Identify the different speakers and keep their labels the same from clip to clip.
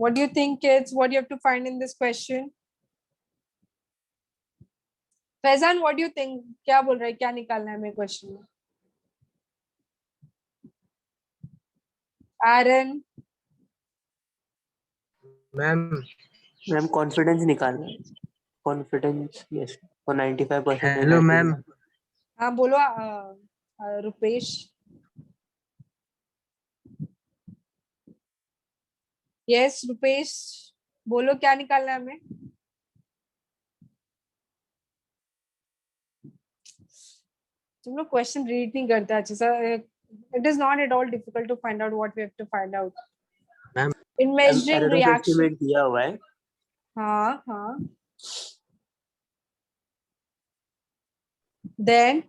Speaker 1: What do you think, kids? What do you have to find in this question? Faizan, what do you think? क्या बोल रहा है, क्या निकालना है मेरे क्वेश्चन में? Aaron,
Speaker 2: मैम कॉन्फिडेंस निकालना है. Confidence yes for 95%.
Speaker 3: Hello ma'am.
Speaker 1: हाँ बोलो. रुपेश. यस रुपेश, बोलो क्या निकालना है हमें? तुम लोग क्वेश्चन रीड नहीं करते अच्छे से. It is not at all difficult to find out what we have to find out.
Speaker 3: Ma'am
Speaker 1: In measuring
Speaker 2: error of
Speaker 1: reaction.
Speaker 2: Estimate दिया हुआ है.
Speaker 1: हाँ हाँ. Then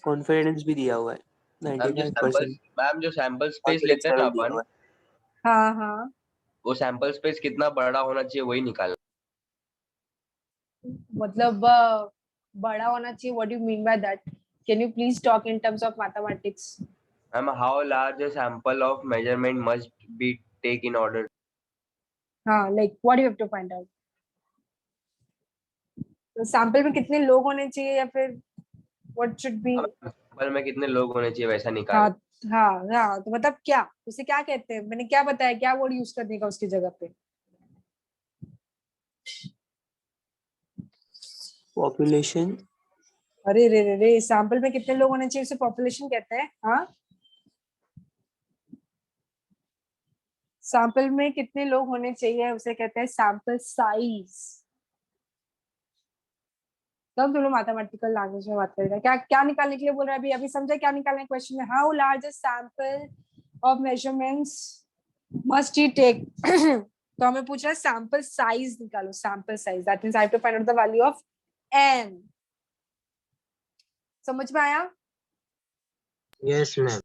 Speaker 2: कॉन्फिडेंस भी दिया हुआ है 95%.
Speaker 3: मैम जो सैंपल स्पेस लेते हैं ना अपन,
Speaker 1: हाँ हाँ,
Speaker 3: वो सैंपल स्पेस कितना बड़ा होना चाहिए वही निकालना.
Speaker 1: मतलब बड़ा होना चाहिए. What do you mean by that? Can you please talk in terms of mathematics?
Speaker 3: Ma'am how large a sample of measurement must be take in order.
Speaker 1: हाँ, like what do you have to find out? तो sample में कितने लोग होने चाहिए या फिर what should be?
Speaker 3: Sample में कितने लोग होने चाहिए वैसा
Speaker 1: हाँ
Speaker 3: निकाल.
Speaker 1: हाँ हाँ, तो मतलब क्या, उसे क्या कहते हैं? मैंने क्या बताया, क्या वर्ड यूज करने का उसकी जगह पे?
Speaker 2: पॉपुलेशन.
Speaker 1: अरे रे रे रे, सैंपल में कितने लोग होने चाहिए उसे पॉपुलेशन कहते हैं. हाँ, सैंपल में कितने लोग होने चाहिए उसे कहते हैं सैंपल साइज. तब दोनों मैथमेटिकल लैंग्वेज में बात करेगा. क्या क्या निकालने के लिए बोल रहा है अभी? अभी समझा क्या निकालना है क्वेश्चन में? How large sample of measurements must he take. तो हमें पूछ रहा है सैंपल साइज निकालो. Sample size, that means I have to find out the value of n. समझ में आया?
Speaker 3: Yes ma'am.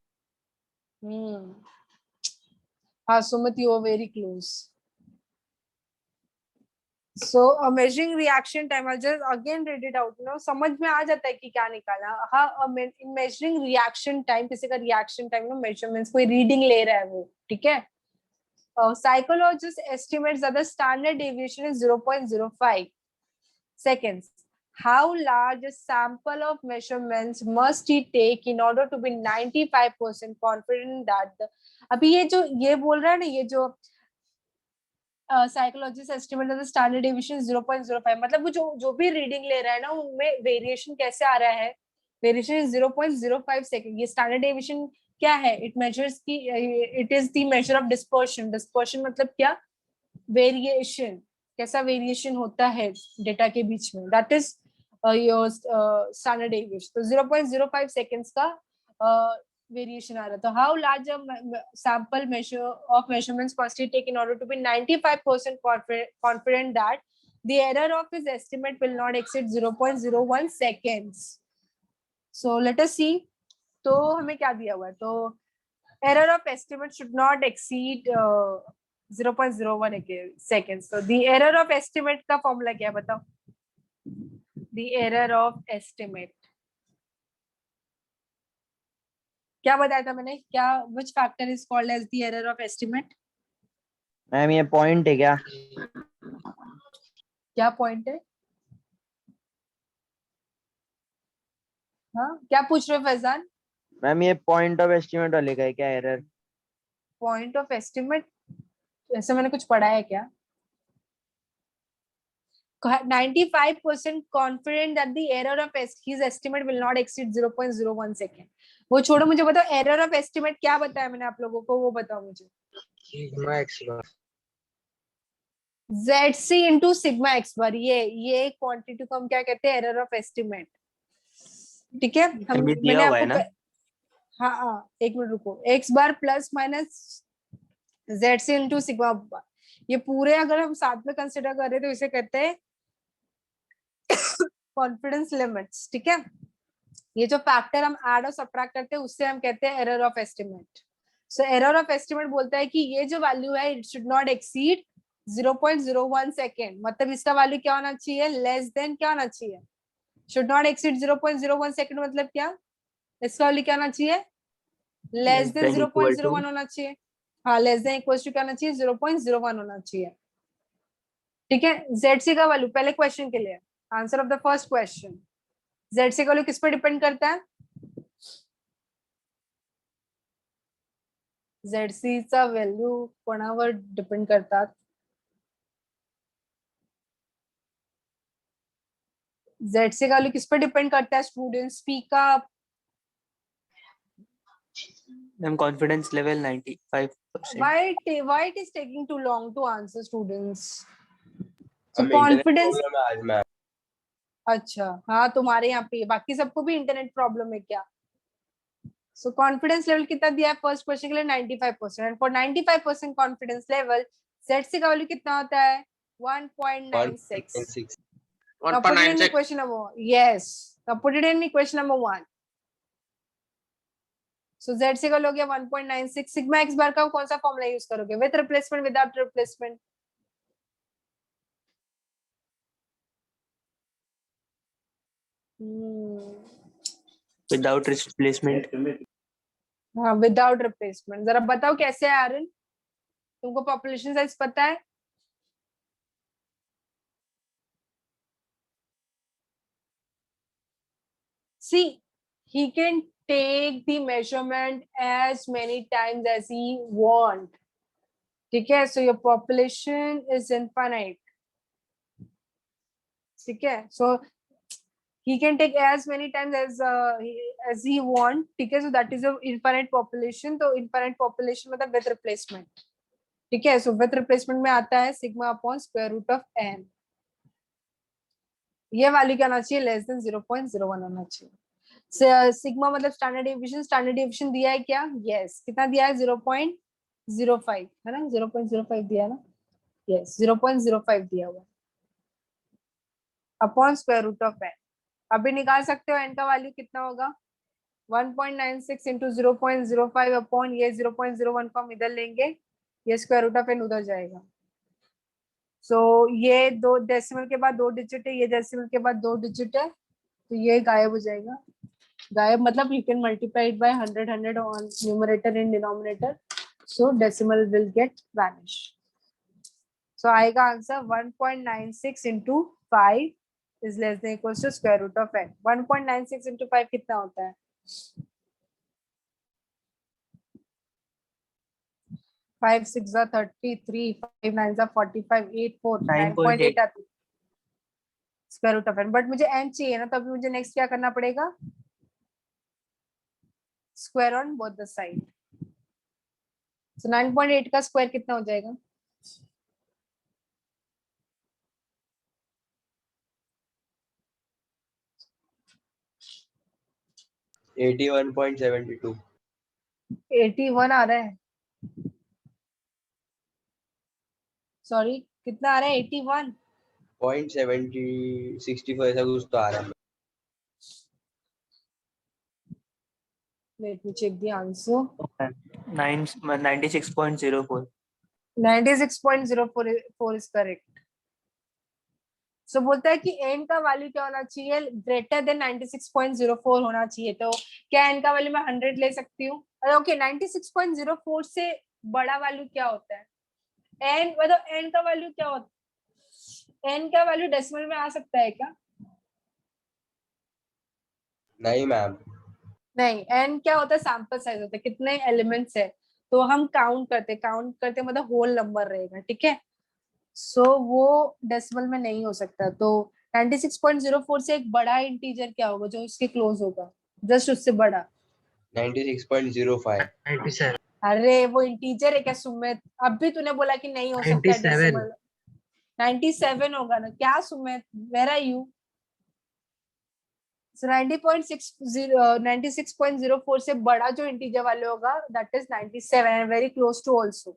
Speaker 1: हाँ Sumit, you are very close. So a measuring reaction time, I'll just again read it out. समझ में आ जाता है कि क्या निकालना. हाँ, in measuring reaction time, किसी का reaction time measurements, कोई reading ले रहा है वो, ठीक है? Psychologist estimates that the standard deviation is 0.05 seconds. How large a sample of measurements must he take in order to be 95% confident that the... अभी ये बोल रहा है ना, ये जो psychologist estimate of the standard deviation 0.05, मतलब वो जो भी रीडिंग ले रहा है ना, उनमें वेरिएशन कैसे आ रहा है? Variation is 0.05 second. ये स्टैंडर्ड डेविएशन क्या है? इट मेजर्स की, it is the measure of dispersion. Dispersion मतलब क्या? वेरिएशन. कैसा वेरिएशन होता है डेटा के बीच में, that is your standard deviation. तो 0.05 सेकंड्स का variation आ रहा. तो how large a sample measure of measurements must he take in order to be 95% confident that the error of his estimate will not exceed 0.01 seconds. So let us see. तो हमें क्या दिया हुआ है? तो error of estimate should not exceed 0.01 seconds. So the error of estimate का formula क्या है बताओ? The error of estimate क्या बताया था मैंने? क्या, which factor is called as the error of estimate?
Speaker 4: Ma'am ये पॉइंट है क्या?
Speaker 1: क्या पॉइंट है? हाँ, क्या पूछ रहे हो फैजान?
Speaker 4: मैम ये पॉइंट ऑफ एस्टिमेट वाले का है क्या एरर?
Speaker 1: पॉइंट ऑफ एस्टिमेट ऐसे मैंने कुछ पढ़ा है क्या? 95% confident that the error of his estimate will not exceed 0.01 second. वो छोड़ो, मुझे बताओ error of estimate क्या बताया मैंने आप लोगों को, वो बताओ मुझे.
Speaker 3: सिग्मा एक्स बार
Speaker 1: ZC into sigma x bar. ये क्वांटिटी को हम क्या कहते हैं? Error of estimate. ठीक है, हम मैंने आपको हाँ एक मिनट रुको. x bar plus minus ZC into sigma bar, ये पूरे अगर हम साथ में कंसिडर कर रहे तो इसे कहते हैं कॉन्फिडेंस लिमिट्स. ठीक है, ये जो फैक्टर हम ऐड और सब्ट्रैक्ट करते हैं उससे हम कहते हैं error of estimate. So error of estimate बोलता है कि ये जो वैल्यू है it should not exceed 0.01 second. मतलब इसका वैल्यू क्या होना चाहिए? लेस देन क्या होना चाहिए? Should not exceed 0.01 second. मतलब क्या? इसका वैल्यू क्या होना चाहिए? Less than
Speaker 2: than equal to
Speaker 1: 0.01 होना चाहिए. हाँ, लेस देन इक्वल टू क्या होना चाहिए? 0.01 होना चाहिए. ठीक है. ZC का वैल्यू पहले क्वेश्चन के लिए, answer of the first question, ZC का वैल्यू किस पर डिपेंड करता है? ZC चा व्हॅल्यू कोणावर डिपेंड करतात? ZC का वैल्यू किस पर डिपेंड करता है students? Speak up.
Speaker 2: Ma'am confidence level 95%.
Speaker 1: Why it is taking too long to answer, students? So
Speaker 3: हमें इंटरनेट
Speaker 1: confidence.
Speaker 3: प्रॉब्लम है आज मैम.
Speaker 1: अच्छा, हाँ तुम्हारे यहाँ पे, बाकी सबको भी इंटरनेट प्रॉब्लम है क्या? सो कॉन्फिडेंस लेवल कितना दिया है फर्स्ट क्वेश्चन के लिए? 95%. And for 95% confidence level ZC का वैल्यू कितना होता है? 1.96.
Speaker 3: 1.96.
Speaker 1: Now put it in equation number 1. Yes. Now put it in equation number 1. So ZC का हो गया 1.96. सिग्मा x बार का कौन सा फॉर्मूला यूज करोगे? With replacement, without replacement?
Speaker 2: Without replacement.
Speaker 1: हाँ, विदाउट रिप्लेसमेंट. जरा बताओ कैसे है आर्यन? तुमको पॉपुलेशन साइज पता है? See, he can take the measurement as many times as he want. ठीक है. So your population is infinite. ठीक है. So he can take as many times as he want. ठीक है. So that is a infinite population. तो infinite population मतलब with replacement. ठीक है. So with replacement में आता है sigma upon square root of n. ये वैल्यू क्या होना चाहिए? लेस देन 0.01 होना चाहिए. सिग्मा मतलब स्टैंडर्ड डेविएशन दिया है क्या? यस. कितना दिया है? 0.05 है ना? 0.05 दिया है ना? यस, 0.05 दिया हुआ upon square root of n. अभी निकाल सकते हो n का वैल्यू कितना होगा? 1.96 इंटू 0.05 अपॉन ये 0.01 को हम इधर लेंगे, ये स्क्वायर रूट ऑफ n उधर जाएगा. सो ये दो डेसिमल के बाद 2 डिजिट है, ये डेसिमल के बाद 2 डिजिट है, तो ये गायब हो जाएगा. गायब मतलब you can multiply it by 100 on numerator and denominator, so decimal will get vanish. So आएगा answer 1.96 into 5 is less than equals to square root of n. 1.96 into 5 कितना होता है? 5 6 33, 5 9 45, 8 4 9.8 आती है square root of n. But मुझे n चाहिए ना, तो अभी मुझे नेक्स्ट क्या करना पड़ेगा? Square on both the side. So 9.8 का स्क्वायर कितना हो जाएगा?
Speaker 3: 81.72.
Speaker 1: 81 आ रहा है. सॉरी, कितना आ रहा है? 81.
Speaker 3: 0.64 ऐसा कुछ तो आ रहा है.
Speaker 1: Let me check the answer.
Speaker 2: 96.04.
Speaker 1: 96.04 is correct. So बोलता है कि n का वैल्यू क्या होना चाहिए? ग्रेटर देन 96.04 होना चाहिए. तो क्या n का वैल्यू मैं 100 ले सकती हूँ? ओके, 96.04 से बड़ा वैल्यू क्या होता है? n मतलब n का वैल्यू क्या होता है? n का वैल्यू डेसिमल में आ सकता है क्या?
Speaker 3: नहीं मैम.
Speaker 1: नहीं. n क्या होता है? सैंपल साइज होता है, कितने एलिमेंट्स है, तो हम काउंट करते मतलब होल नंबर रहेगा. ठीक है. सो वो डेसिमल में नहीं हो सकता. तो 96.04 से एक बड़ा इंटीजर क्या होगा जो इसके क्लोज होगा? जस्ट उससे बड़ा.
Speaker 3: 96.05.
Speaker 2: 97.
Speaker 1: अरे वो इंटीजर है क्या सुमित? अब भी तूने बोला कि नहीं हो सकता है डेसिमल. 97 होगा ना क्या Sumit? Where are you? So 96.04 से बड़ा जो इंटीजर वाले होगा that is 97 and very close to also.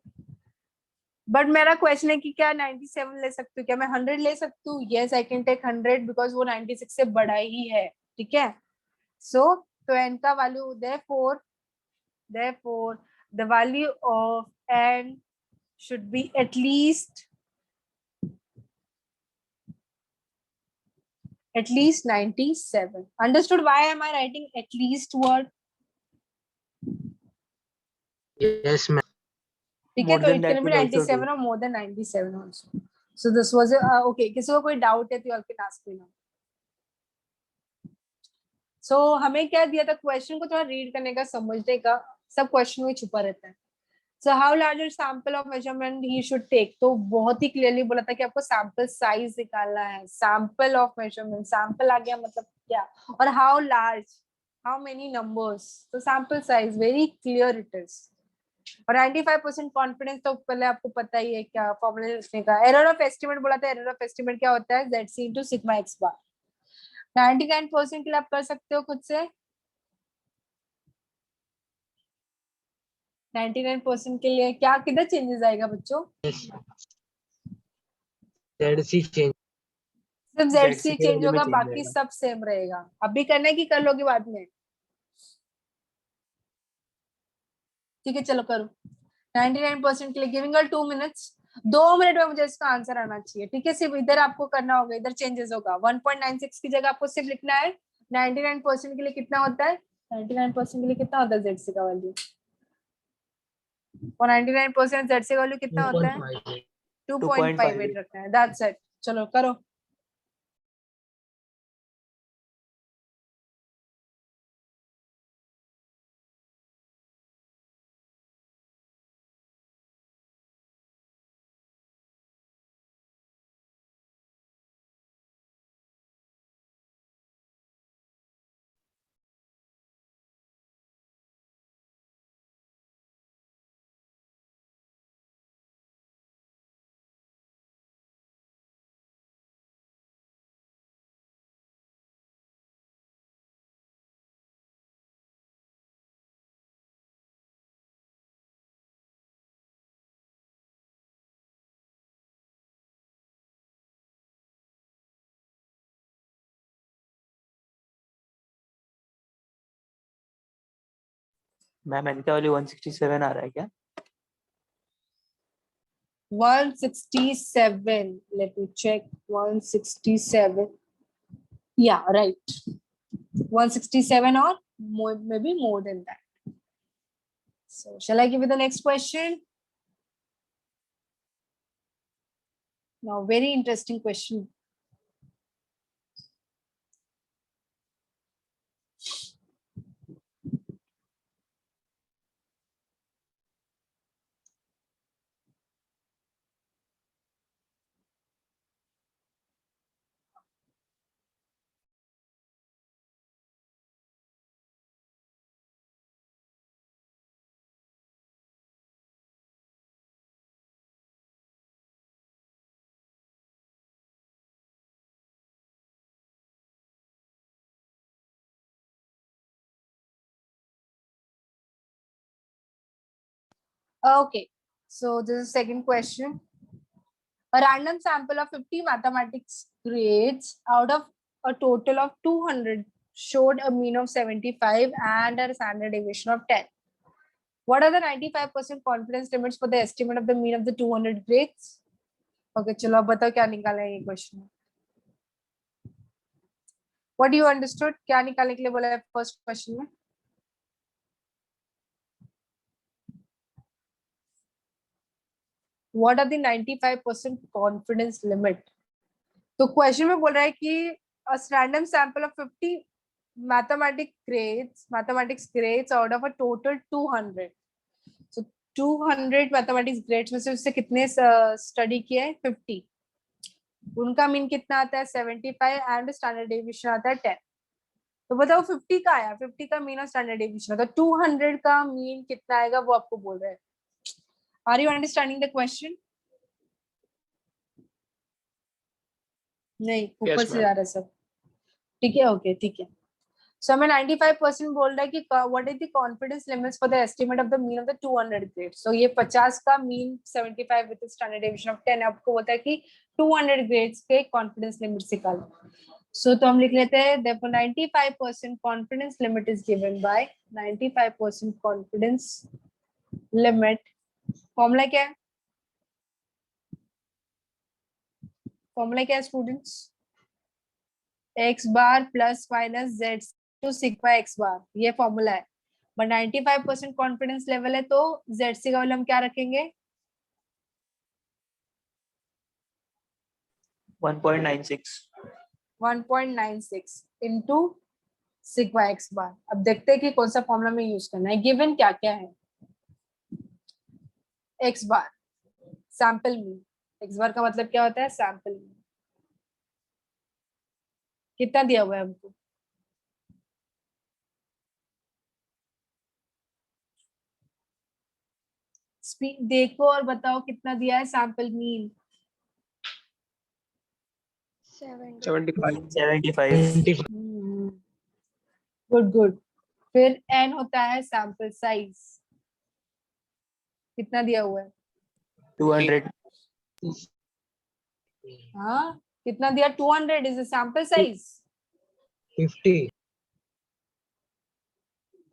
Speaker 1: But मेरा क्वेश्चन है कि क्या 97 ले सकती हूँ? क्या मैं 100 ले सकती हूँ? Yes, I can take 100 because वो 96 से बड़ा ही है. ठीक है. सो तो n का value therefore the value of n should be at least 97. Understood why am I writing at least word?
Speaker 5: Yes, ma'am.
Speaker 1: ठीक है,
Speaker 2: More
Speaker 1: तो
Speaker 2: than
Speaker 1: it
Speaker 2: that
Speaker 1: can be
Speaker 2: will also
Speaker 1: 97
Speaker 2: do.
Speaker 1: और more than 97 also. So this was okay. किसी को कोई doubt है तो you can ask me now. So हमें क्या दिया था, क्वेश्चन को थोड़ा रीड करने का, समझने का. सब क्वेश्चन में छुपा रहता है. So how larger sample of measurement he should take, तो बहुत ही क्लियरली बोला था कि आपको सैंपल साइज निकालना है. सैंपल ऑफ मेजरमेंट, सैंपल आ गया मतलब क्या, और how large, how many numbers, तो sample size very clear it is. और 95% कॉन्फिडेंस तो पहले आपको पता ही है क्या फॉर्मूला लिखने का. एरर ऑफ एस्टिमेट बोला था. एरर ऑफ एस्टिमेट क्या होता है, ZC into सिग्मा x बार. 99% के लिए आप कर सकते हो खुद से. 99% के लिए क्या किधर चेंजेस आएगा बच्चों?
Speaker 5: ZC change.
Speaker 1: सिर्फ
Speaker 2: ZC
Speaker 1: ZC
Speaker 2: के
Speaker 1: चेंज
Speaker 2: वैल्यू में
Speaker 1: होगा,
Speaker 2: change
Speaker 1: बाकी
Speaker 2: आएगा.
Speaker 1: सब सेम रहेगा. अभी करना है कि कर लोगे बाद में? ठीक है, चलो करो. 99% के लिए गिविंग अ 2 मिनट्स. 2 मिनट में मुझे इसका आंसर आना चाहिए. ठीक है, सिर्फ इधर आपको करना होगा, इधर चेंजेस होगा. 1.96 की जगह आपको सिर्फ लिखना है 99% के लिए कितना होता है. 99% के लिए कितना होता है ZC का वैल्यू, और 99% ZC का वैल्यू कितना होता है
Speaker 5: 2.58.
Speaker 1: 2.58 रखना है. That's it. चलो करो.
Speaker 2: मैम इनका वैल्यू 167 आ रहा है क्या?
Speaker 1: 167. Let me check. 167. Yeah, right. 167 or more, maybe more than that. So shall I give you the next question? Now, very interesting question. Okay, so this is second question. A random sample of 50 mathematics grades out of a total of 200 showed a mean of 75 and a standard deviation of 10. What are the 95% confidence limits for the estimate of the mean of the 200 grades? Okay, चलो अब बताओ क्या निकाला है ये question. What do you understood? क्या निकालने के लिए बोला है फर्स्ट क्वेश्चन में? What are the 95% confidence limit? तो क्वेश्चन में बोल रहा है कि a random sample of 50 mathematics grades out of a total 200. So 200 mathematics grades में से उससे कितने स्टडी किए हैं? 50. उनका मीन कितना आता है? 75 एंड स्टैंडर्ड डेविएशन आता है 10. तो बताओ 50 का आया, 50 का मीन और स्टैंडर्ड डेविएशन आता है. 200 का मीन कितना आएगा वो आपको बोल रहे हैं. Are you understanding the question? नहीं, ऊपर से जा रहा है सब. ठीक है, ओके, ठीक है. सो हमें 95% बोल रहा है कि what is the confidence limits for the estimate of the mean of the 200 grade. So ये 50 का mean, 75 with standard deviation of 10. आपको बोलता है कि 200 ग्रेड्स के कॉन्फिडेंस लिमिट्स निकालो. सो तो हम लिख लेते हैं therefore 95% confidence limit is given by 95% confidence limit. Formula क्या है? फॉर्मूला क्या है students? x bar plus minus z two sigma x bar, ये फॉर्मूला है. बट 95% कॉन्फिडेंस लेवल है, तो ZC का वैल्यू हम क्या रखेंगे?
Speaker 2: 1.96
Speaker 1: 1.96 इंटू सिग्मा एक्स बार। अब देखते हैं कि कौन सा फॉर्मूला में यूज करना है। गिवन क्या क्या है? एक्स बार सैंपल मीन, एक्स बार का मतलब क्या होता है? Sample mean. कितना दिया हुआ है हमको? देखो और बताओ कितना दिया है सैंपल मीन।
Speaker 2: 75
Speaker 1: good good. फिर n होता है सैंपल साइज, कितना दिया हुआ है?
Speaker 2: 200
Speaker 1: हाँ, कितना दिया? 200 इज सैंपल साइज।
Speaker 5: 50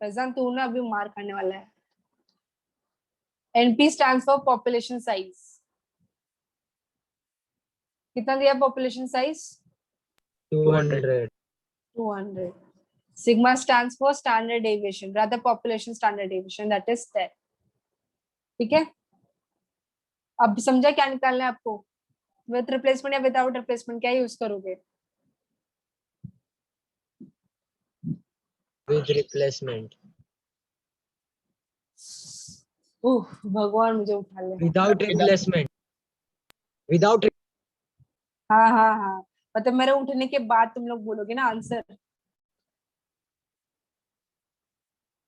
Speaker 1: फैजान तू ना अभी मार खाने वाला है। NP stands for population size. कितना दिया population size?
Speaker 5: 200
Speaker 1: 200. Sigma stands for standard deviation, rather population standard deviation, that is 10. ठीक है, अब समझा क्या निकालना है आपको? विथ रिप्लेसमेंट या विदाउट रिप्लेसमेंट क्या यूज करोगे?
Speaker 5: with replacement
Speaker 1: ओह भगवान मुझे उठा ले।
Speaker 5: without replacement without
Speaker 1: हाँ हाँ हाँ, मतलब मेरे उठने के बाद तुम लोग बोलोगे ना आंसर।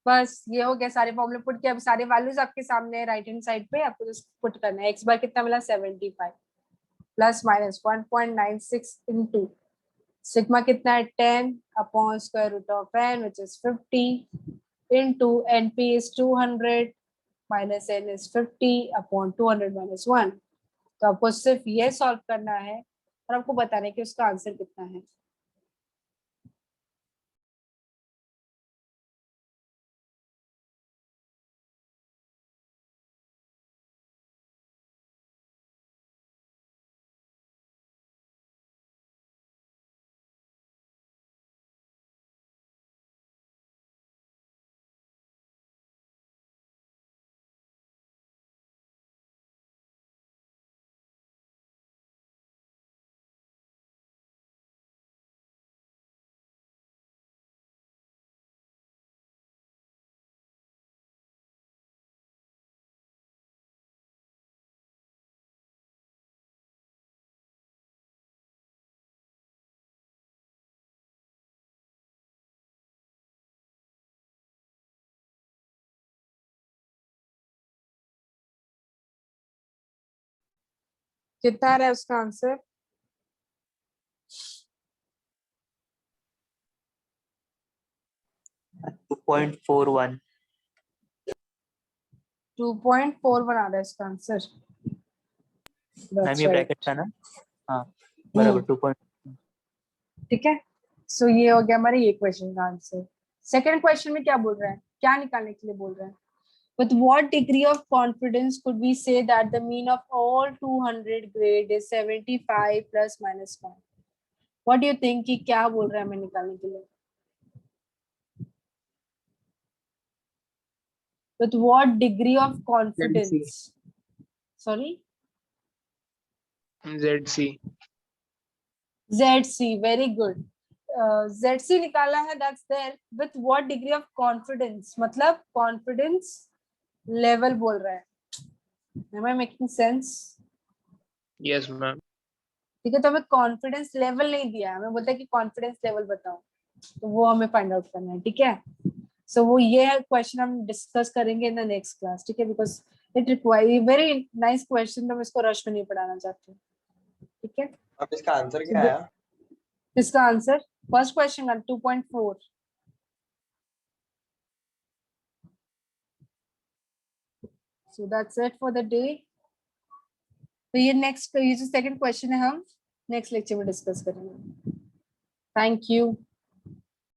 Speaker 1: बस ये हो गया, सारे फॉर्मूले पुट किया। अब सारे वैल्यूज आपके सामने है राइट हैंड साइड पे, आपको जस्ट पुट करना है। एक्स बार कितना मिला? 75 प्लस माइनस 1.96 इनटू सिग्मा कितना है? 10 upon square root of n which is 50 into NP is 200 minus n is 50 upon 200 minus 1। तो आपको सिर्फ ये सॉल्व करना है और आपको बताना है कि उसका आंसर कितना है। कितना आ रहा है उसका आंसर?
Speaker 2: 2.41
Speaker 1: 2.41 आ रहा है इसका आंसर।
Speaker 2: मैम ये ब्रैकेट था ना? हाँ बराबर 2.
Speaker 1: ठीक है, सो ये हो गया हमारे ये क्वेश्चन का आंसर। सेकंड क्वेश्चन में क्या बोल रहा है, क्या निकालने के लिए बोल रहा है? With what degree of confidence could we say that the mean of all 200 grade is 75 plus minus 1? What do you think कि क्या बोल रहा है हमें निकालने के लिए? With what degree of confidence? Sorry?
Speaker 6: ZC.
Speaker 1: ZC, very good. ZC निकाला है, that's there. With what degree of confidence? मतलब confidence level बोल रहा है। Am I making sense?
Speaker 6: Yes, ma'am.
Speaker 1: ठीक है, तो हमें कॉन्फिडेंस लेवल नहीं दिया, हमें बोलता है कि कॉन्फिडेंस लेवल बताओ, तो वो हमें फाइंड आउट करना है। ठीक है, सो वो ये क्वेश्चन हम डिस्कस करेंगे इन द नेक्स्ट क्लास। ठीक है, because it require very nice question, तो मैं इसको रश में नहीं पढ़ाना चाहती हूँ। ठीक है,
Speaker 3: अब इसका आंसर क्या आया?
Speaker 1: इसका आंसर फर्स्ट क्वेश्चन का 2.4। So that's it for the day. तो ये नेक्स्ट, ये जो सेकंड क्वेश्चन है हम नेक्स्ट लेक्चर में डिस्कस करेंगे। Thank you.